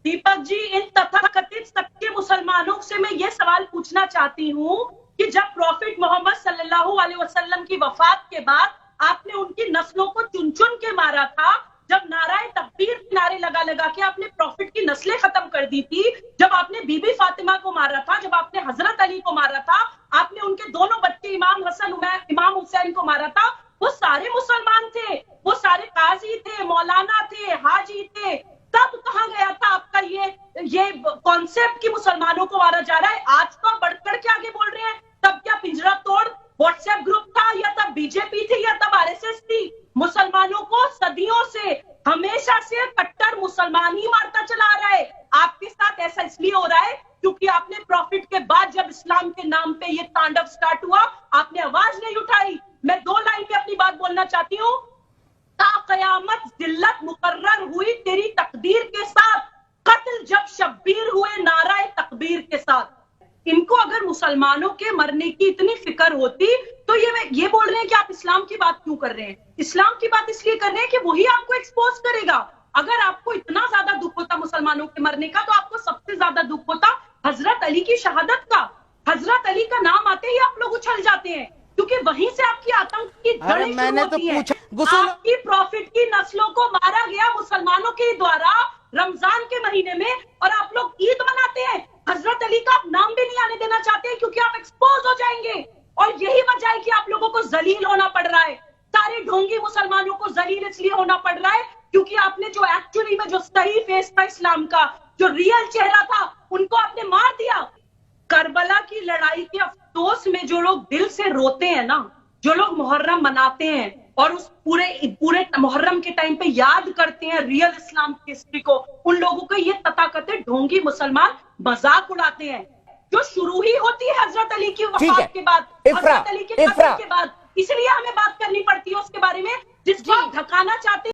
दीपक जी, इन तथाकथित सच्चे मुसलमानों से मैं ये सवाल पूछना चाहती हूँ कि जब प्रॉफिट मोहम्मद सल्लल्लाहु अलैहि वसल्लम की वफात के बाद आपने उनकी नस्लों को चुन चुन के मारा था, जब नाराए तकबीर के नारे लगा लगा के आपने प्रॉफिट की नस्लें खत्म कर दी थी, जब आपने बीबी फातिमा को मारा था, जब आपने हजरत अली को मारा था, आपने उनके दोनों बच्चे इमाम हसन इमाम हुसैन को मारा था, वो सारे मुसलमान थे, वो सारे काजी थे, मौलाना थे, हाजी थे, तब कहाँ गया था आपका ये कॉन्सेप्ट कि मुसलमानों को मारा जा रहा है? आज तो आप बढ़कर के आगे बोल रहे हैं। तब क्या पिंजरा तोड़ व्हाट्सएप ग्रुप था, या तब बीजेपी थी, या तब आरएसएस थी? मुसलमानों को सदियों से, हमेशा से कट्टर मुसलमान ही मारता चला आ रहा है। आपके साथ ऐसा इसलिए हो रहा है क्योंकि आपने प्रॉफिट के बाद जब इस्लाम के नाम पे ये तांडव स्टार्ट हुआ, आपने आवाज नहीं उठाई। मैं 2 लाइन में अपनी बात बोलना चाहती हूँ। क़यामत जिल्लत मुकर्रर हुई तेरी तकदीर के साथ, कत्ल जब शब्बीर हुए नाराए तकबीर के साथ। इनको अगर मुसलमानों के मरने की इतनी फिक्र होती तो ये बोल रहे हैं कि आप इस्लाम की बात क्यों कर रहे हैं? इस्लाम की बात इसलिए कर रहे हैं कि वही आपको एक्सपोज करेगा। अगर आपको इतना ज्यादा दुख होता मुसलमानों के मरने का, तो आपको सबसे ज्यादा दुख होता हजरत अली की शहादत का। हजरत अली का नाम आते ही आप लोग उछल जाते हैं, क्योंकि वहीं से आपकी आतंक की जड़ें शुरू होती हैं। आपकी प्रॉफिट की नस्लों को मारा गया मुसलमानों के द्वारा रमजान के महीने में, और आप लोग ईद मनाते हैं। हजरत अली का आप नाम भी नहीं आने देना चाहते क्योंकि आप एक्सपोज हो जाएंगे। और यही वजह है कि आप लोगों को जलील होना पड़ रहा है। सारे ढोंगी मुसलमानों को जलील इसलिए होना पड़ रहा है क्योंकि आपने जो एक्चुअली में जो सही फेस था इस्लाम का, जो रियल चेहरा था, उनको आपने मार दिया। करबला की लड़ाई के अफसोस में जो लोग दिल से रोते हैं ना, जो लोग मुहर्रम मनाते हैं और उस पूरे मुहर्रम के टाइम पे याद करते हैं रियल इस्लाम की हिस्ट्री को, उन लोगों को ये तथाकथित ढोंगी मुसलमान मजाक उड़ाते हैं। जो शुरू ही होती है हजरत अली की वफात के बाद, हजरत अली के कत्ल के बाद, इसलिए हमें बात करनी पड़ती है उसके बारे में जिसको आप धकाना चाहते हैं।